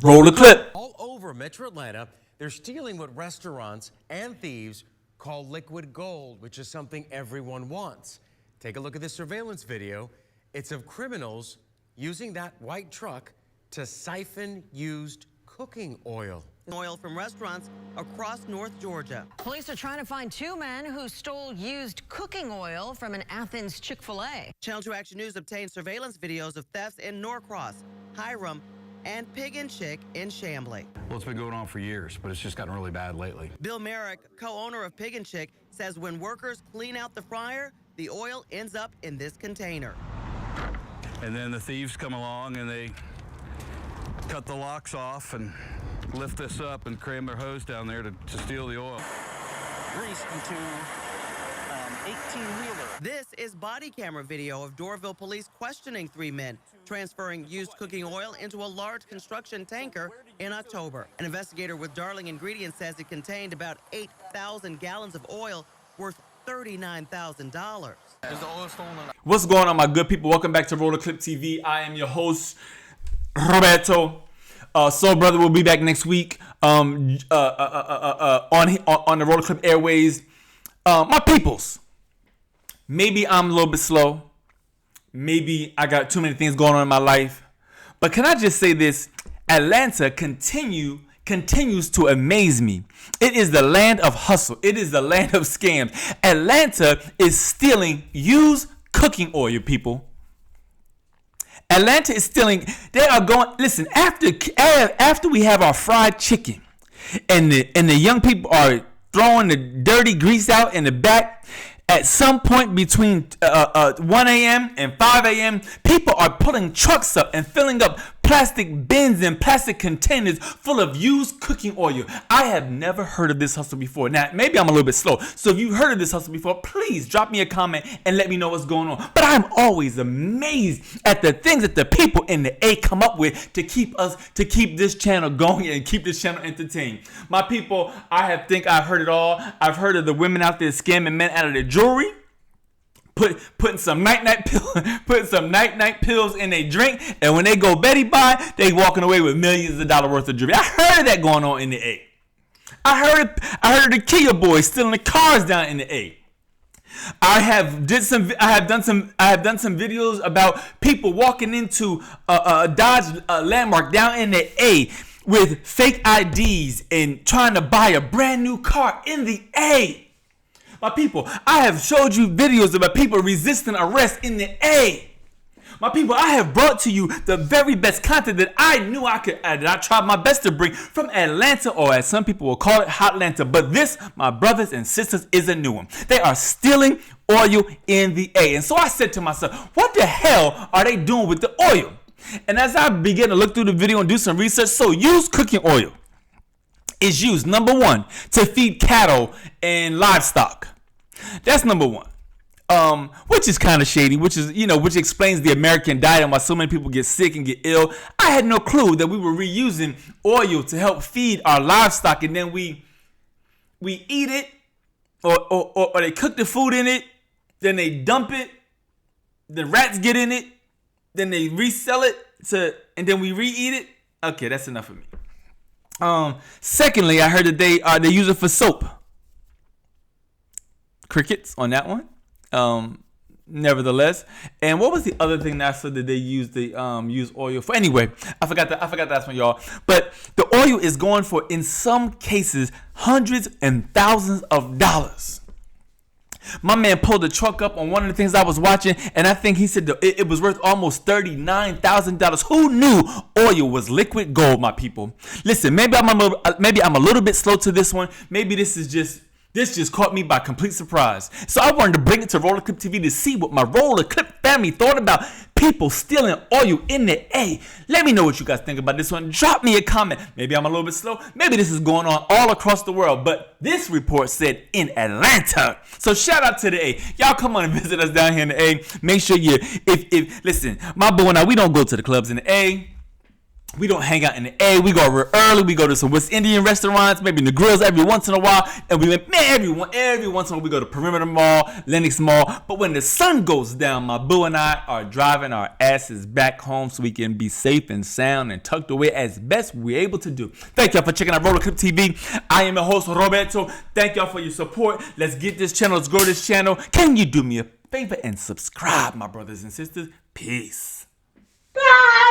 Roll the clip. All over Metro Atlanta, they're stealing what restaurants and thieves call liquid gold, which is something everyone wants. Take a look at this surveillance video. It's of criminals using that white truck to siphon used cooking oil. Oil from restaurants across North Georgia. Police are trying to find two men who stole used cooking oil from an Athens Chick-fil-A. Channel 2 Action News obtained surveillance videos of thefts in Norcross, Hiram, and Pig and Chick in Chamblee. Well, it's been going on for years, but it's just gotten really bad lately. Bill Merrick, co-owner of Pig and Chick, says when workers clean out the fryer, the oil ends up in this container. And then the thieves come along and they cut the locks off and lift this up and cram their hose down there to steal the oil. Grease into 18-wheeler. This is body camera video of Doraville police questioning three men transferring used cooking oil into a large construction tanker in October. An investigator with Darling Ingredients says it contained about 8,000 gallons of oil worth $39,000. Is the oil stolen? What's going on, my good people? Welcome back to Roll the Clip TV. I am your host, Roberto. Soul Brother will be back next week on the Roll the Clip Airways. My peoples, maybe I'm a little bit slow. Maybe I got too many things going on in my life. But can I just say this? Atlanta continues to amaze me. It is the land of hustle. It is the land of scams. Atlanta is stealing used cooking oil, people. Atlanta is stealing. They are going. Listen, after we have our fried chicken, and the young people are throwing the dirty grease out in the back. At some point between 1 a.m. and 5 a.m., people are pulling trucks up and filling up plastic bins and plastic containers full of used cooking oil. I have never heard of this hustle before. Now, maybe I'm a little bit slow. So if you've heard of this hustle before, please drop me a comment and let me know what's going on. But I'm always amazed at the things that the people in the A come up with to keep this channel going and keep this channel entertained. My people, I've heard it all. I've heard of the women out there scamming men out of their jewelry. Putting some night pills in a drink, and when they go Betty by, they walking away with millions of dollars worth of jewelry. I heard of that going on in the A. I heard of the Kia boys stealing the cars down in the A. I have done some videos about people walking into a Dodge Landmark down in the A with fake IDs and trying to buy a brand new car in the A. My people, I have showed you videos about people resisting arrest in the A. My people, I have brought to you the very best content that I knew I could add, that I tried my best to bring from Atlanta, or as some people will call it, Hotlanta. But this, my brothers and sisters, is a new one. They are stealing oil in the A. And so I said to myself, what the hell are they doing with the oil? And as I began to look through the video and do some research, so used cooking oil is used, number one, to feed cattle and livestock. That's number one. Which is kind of shady, which explains the American diet and why so many people get sick and get ill. I had no clue that we were reusing oil to help feed our livestock, and then we eat it, or they cook the food in it, then they dump it, the rats get in it, then they resell it and then we re-eat it. Okay, that's enough of me. Secondly, I heard that they use it for soap. Crickets on that one. Nevertheless, and what was the other thing that I said that they use oil for? Anyway, I forgot that one, y'all. But the oil is going for, in some cases, hundreds and thousands of dollars. My man pulled the truck up on one of the things I was watching, and I think he said it was worth almost $39,000. Who knew oil was liquid gold, my people? Listen, maybe I'm a little bit slow to this one. Maybe this just caught me by complete surprise. So I wanted to bring it to Roller Clip TV to see what my Roller Clip family thought about people stealing oil in the A. Let me know what you guys think about this one. Drop me a comment. Maybe I'm a little bit slow. Maybe this is going on all across the world. But this report said in Atlanta. So shout out to the A. Y'all come on and visit us down here in the A. Make sure listen, my boy and I, we don't go to the clubs in the A. We don't hang out in the A. We go real early. We go to some West Indian restaurants, maybe in the grills every once in a while. And we went, man, every once in a while we go to Perimeter Mall, Lenox Mall. But when the sun goes down, my boo and I are driving our asses back home so we can be safe and sound and tucked away as best we're able to do. Thank y'all for checking out Roller Clip TV. I am your host, Roberto. Thank y'all for your support. Let's get this channel. Let's grow this channel. Can you do me a favor and subscribe, my brothers and sisters? Peace. Bye.